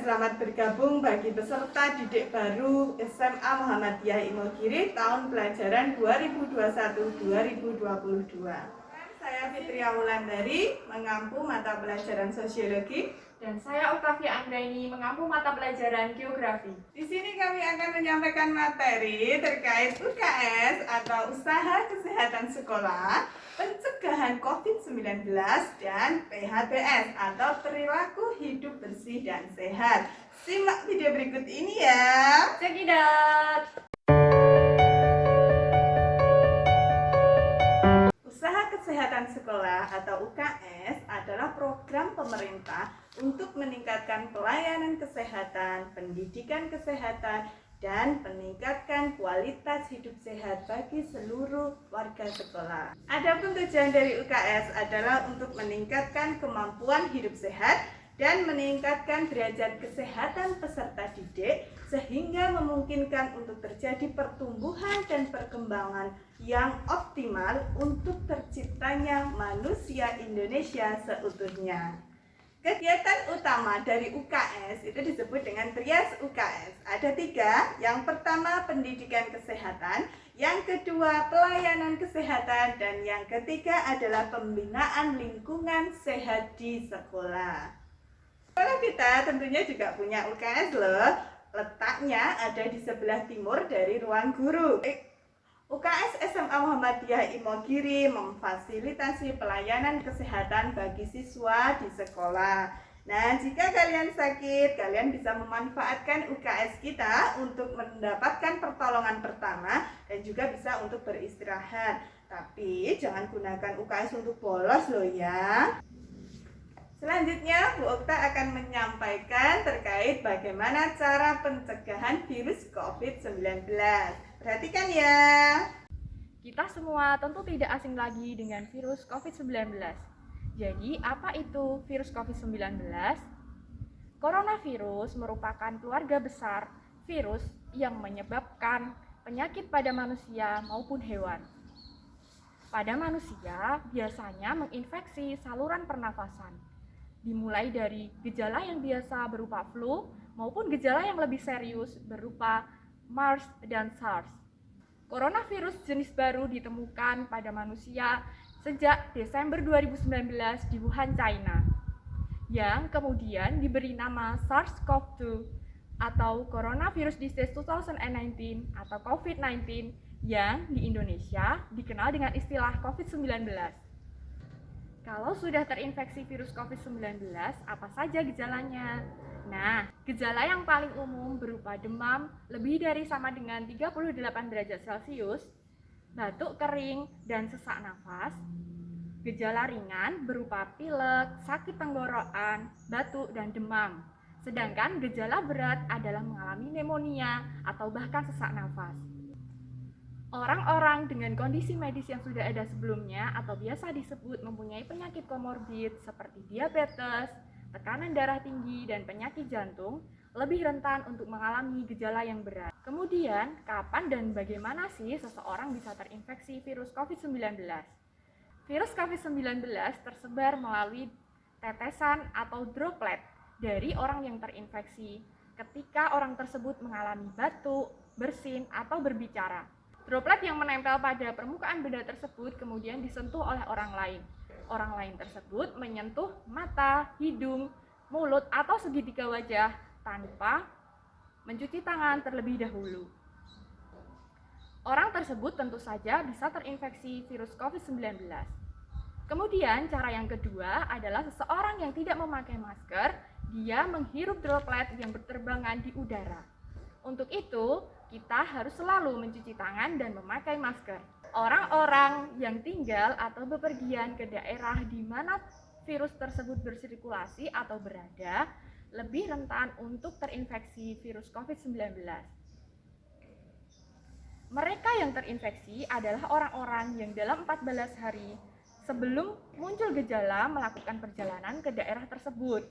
selamat bergabung bagi peserta didik baru SMA Muhammadiyah Imogiri tahun pelajaran 2021-2022. Saya Fitria Wulandari, mengampu mata pelajaran sosiologi. Dan saya Octavia Anggraini, mengampu mata pelajaran geografi. Di sini kami akan menyampaikan materi terkait UKS atau Usaha Kesehatan Sekolah, pencegahan COVID-19 dan PHBS atau perilaku hidup bersih dan sehat. Simak video berikut ini ya. Check it out. Usaha Kesehatan Sekolah atau UKS adalah program pemerintah untuk meningkatkan pelayanan kesehatan, pendidikan kesehatan, dan meningkatkan kualitas hidup sehat bagi seluruh warga sekolah. Adapun tujuan dari UKS adalah untuk meningkatkan kemampuan hidup sehat dan meningkatkan derajat kesehatan peserta didik sehingga memungkinkan untuk terjadi pertumbuhan dan perkembangan yang optimal untuk terciptanya manusia Indonesia seutuhnya. Kegiatan utama dari UKS itu disebut dengan trias UKS. Ada 3. Yang pertama pendidikan kesehatan, yang kedua pelayanan kesehatan, dan yang ketiga adalah pembinaan lingkungan sehat di sekolah. Sekolah kita tentunya juga punya UKS loh. Letaknya ada di sebelah timur dari ruang guru. UKS SMA Muhammadiyah Imogiri memfasilitasi pelayanan kesehatan bagi siswa di sekolah. Nah, jika kalian sakit, kalian bisa memanfaatkan UKS kita untuk mendapatkan pertolongan pertama dan juga bisa untuk beristirahat. Tapi jangan gunakan UKS untuk bolos loh ya. Selanjutnya, Bu Okta akan menyampaikan terkait bagaimana cara pencegahan virus COVID-19. Perhatikan ya. Kita semua tentu tidak asing lagi dengan virus COVID-19. Jadi, apa itu virus COVID-19? Coronavirus merupakan keluarga besar virus yang menyebabkan penyakit pada manusia maupun hewan. Pada manusia, biasanya menginfeksi saluran pernafasan. Dimulai dari gejala yang biasa berupa flu maupun gejala yang lebih serius berupa MERS dan SARS. Coronavirus jenis baru ditemukan pada manusia sejak Desember 2019 di Wuhan, China, yang kemudian diberi nama SARS-CoV-2 atau Coronavirus Disease 2019 atau COVID-19 yang di Indonesia dikenal dengan istilah COVID-19. Kalau sudah terinfeksi virus COVID-19, apa saja gejalanya? Nah, gejala yang paling umum berupa demam lebih dari sama dengan 38 derajat Celcius, batuk kering dan sesak nafas. Gejala ringan berupa pilek, sakit tenggorokan, batuk dan demam. Sedangkan gejala berat adalah mengalami pneumonia atau bahkan sesak nafas. Orang-orang dengan kondisi medis yang sudah ada sebelumnya atau biasa disebut mempunyai penyakit komorbid seperti diabetes, tekanan darah tinggi, dan penyakit jantung lebih rentan untuk mengalami gejala yang berat. Kemudian, kapan dan bagaimana sih seseorang bisa terinfeksi virus COVID-19? Virus COVID-19 tersebar melalui tetesan atau droplet dari orang yang terinfeksi ketika orang tersebut mengalami batuk, bersin, atau berbicara. Droplet yang menempel pada permukaan benda tersebut kemudian disentuh oleh orang lain. Orang lain tersebut menyentuh mata, hidung, mulut, atau segitiga wajah tanpa mencuci tangan terlebih dahulu. Orang tersebut tentu saja bisa terinfeksi virus COVID-19. Kemudian cara yang kedua adalah seseorang yang tidak memakai masker, dia menghirup droplet yang berterbangan di udara. Untuk itu, kita harus selalu mencuci tangan dan memakai masker. Orang-orang yang tinggal atau bepergian ke daerah di mana virus tersebut bersirkulasi atau berada lebih rentan untuk terinfeksi virus COVID-19. Mereka yang terinfeksi adalah orang-orang yang dalam 14 hari sebelum muncul gejala melakukan perjalanan ke daerah tersebut.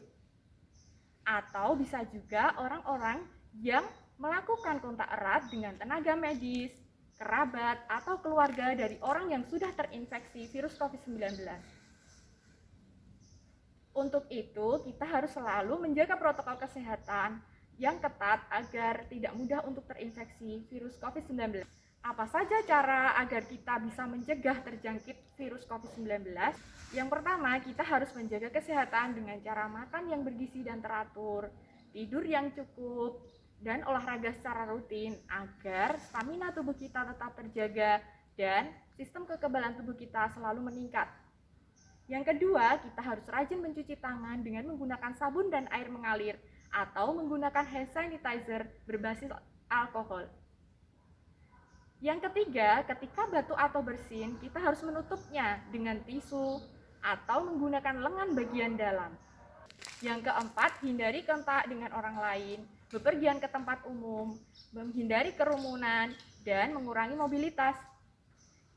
Atau bisa juga orang-orang yang melakukan kontak erat dengan tenaga medis, kerabat, atau keluarga dari orang yang sudah terinfeksi virus COVID-19. Untuk itu, kita harus selalu menjaga protokol kesehatan yang ketat agar tidak mudah untuk terinfeksi virus COVID-19. Apa saja cara agar kita bisa mencegah terjangkit virus COVID-19? Yang pertama, kita harus menjaga kesehatan dengan cara makan yang bergizi dan teratur, tidur yang cukup, dan olahraga secara rutin agar stamina tubuh kita tetap terjaga dan sistem kekebalan tubuh kita selalu meningkat. Yang kedua, kita harus rajin mencuci tangan dengan menggunakan sabun dan air mengalir atau menggunakan hand sanitizer berbasis alkohol. Yang ketiga, ketika batuk atau bersin, kita harus menutupnya dengan tisu atau menggunakan lengan bagian dalam. Yang keempat, hindari kontak dengan orang lain, bepergian ke tempat umum, menghindari kerumunan, dan mengurangi mobilitas.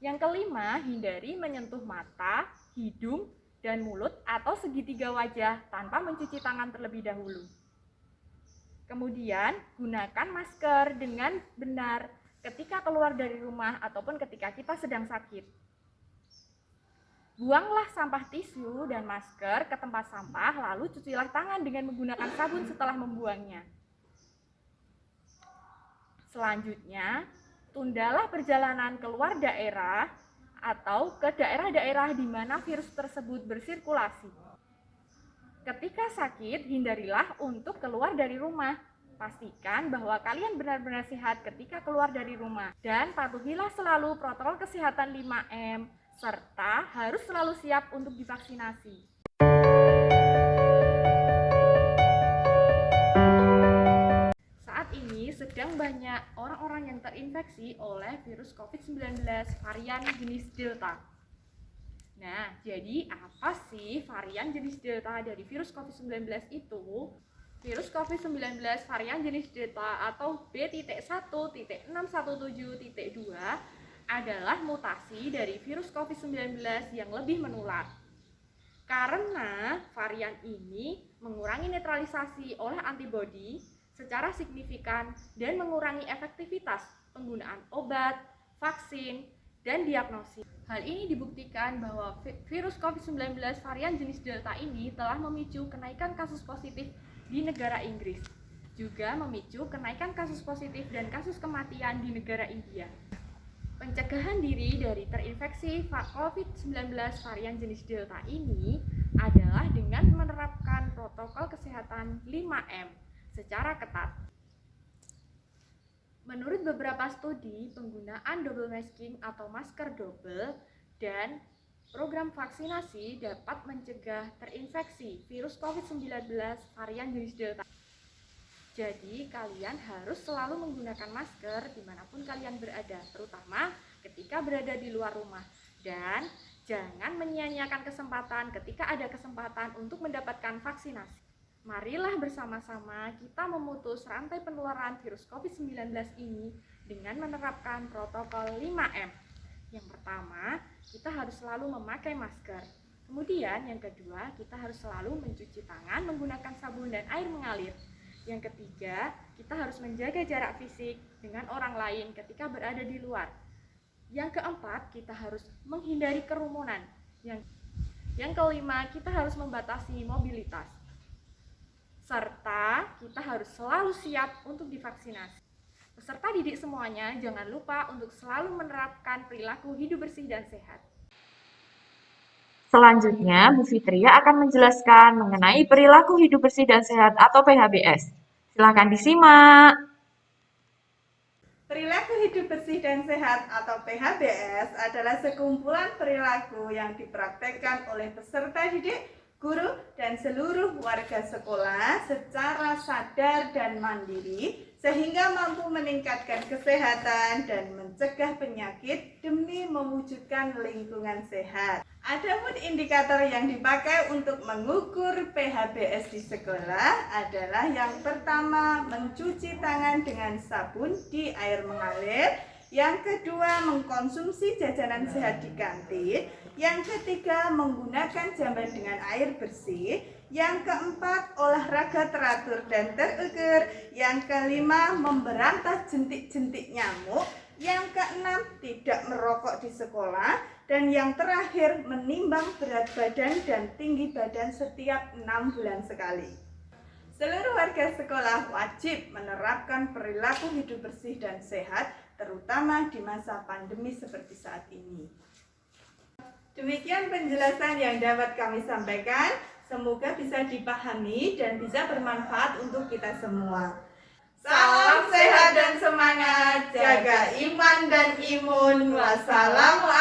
Yang kelima, hindari menyentuh mata, hidung, dan mulut atau segitiga wajah tanpa mencuci tangan terlebih dahulu. Kemudian, gunakan masker dengan benar ketika keluar dari rumah ataupun ketika kita sedang sakit. Buanglah sampah tisu dan masker ke tempat sampah, lalu cucilah tangan dengan menggunakan sabun setelah membuangnya. Selanjutnya, tundalah perjalanan keluar daerah atau ke daerah-daerah di mana virus tersebut bersirkulasi. Ketika sakit, hindarilah untuk keluar dari rumah. Pastikan bahwa kalian benar-benar sehat ketika keluar dari rumah. Dan patuhilah selalu protokol kesehatan 5M, serta harus selalu siap untuk divaksinasi. Sedang banyak orang-orang yang terinfeksi oleh virus COVID-19 varian jenis Delta. Nah, jadi apa sih varian jenis Delta dari virus COVID-19 itu? Virus COVID-19 varian jenis Delta atau B.1.617.2 adalah mutasi dari virus COVID-19 yang lebih menular. Karena varian ini mengurangi netralisasi oleh antibodi secara signifikan dan mengurangi efektivitas penggunaan obat, vaksin, dan diagnosis. Hal ini dibuktikan bahwa virus COVID-19 varian jenis Delta ini telah memicu kenaikan kasus positif di negara Inggris, juga memicu kenaikan kasus positif dan kasus kematian di negara India. Pencegahan diri dari terinfeksi COVID-19 varian jenis Delta ini adalah dengan menerapkan protokol kesehatan 5M secara ketat. Menurut beberapa studi, penggunaan double masking atau masker double dan program vaksinasi dapat mencegah terinfeksi virus COVID-19 varian jenis Delta. Jadi, kalian harus selalu menggunakan masker dimanapun kalian berada, terutama ketika berada di luar rumah. Dan jangan menyia-nyiakan kesempatan ketika ada kesempatan untuk mendapatkan vaksinasi. Marilah bersama-sama kita memutus rantai penularan virus COVID-19 ini dengan menerapkan protokol 5M. Yang pertama, kita harus selalu memakai masker. Kemudian yang kedua, kita harus selalu mencuci tangan menggunakan sabun dan air mengalir. Yang ketiga, kita harus menjaga jarak fisik dengan orang lain ketika berada di luar. Yang keempat, kita harus menghindari kerumunan. Yang kelima, kita harus membatasi mobilitas. Serta kita harus selalu siap untuk divaksinasi. Peserta didik semuanya, jangan lupa untuk selalu menerapkan perilaku hidup bersih dan sehat. Selanjutnya, Bu Fitria akan menjelaskan mengenai perilaku hidup bersih dan sehat atau PHBS. Silakan disimak. Perilaku hidup bersih dan sehat atau PHBS adalah sekumpulan perilaku yang dipraktekkan oleh peserta didik, guru, dan seluruh warga sekolah secara sadar dan mandiri sehingga mampu meningkatkan kesehatan dan mencegah penyakit demi mewujudkan lingkungan sehat. Adapun indikator yang dipakai untuk mengukur PHBS di sekolah adalah yang pertama, mencuci tangan dengan sabun di air mengalir. Yang kedua, mengkonsumsi jajanan sehat di kantin. Yang ketiga, menggunakan jamban dengan air bersih. Yang keempat, olahraga teratur dan terukur. Yang kelima, memberantas jentik-jentik nyamuk. Yang keenam, tidak merokok di sekolah. Dan yang terakhir, menimbang berat badan dan tinggi badan setiap 6 bulan sekali. Seluruh warga sekolah wajib menerapkan perilaku hidup bersih dan sehat, terutama di masa pandemi seperti saat ini. Demikian penjelasan yang dapat kami sampaikan. Semoga bisa dipahami dan bisa bermanfaat untuk kita semua. Salam sehat dan semangat, jaga iman dan imun. Wassalamualaikum.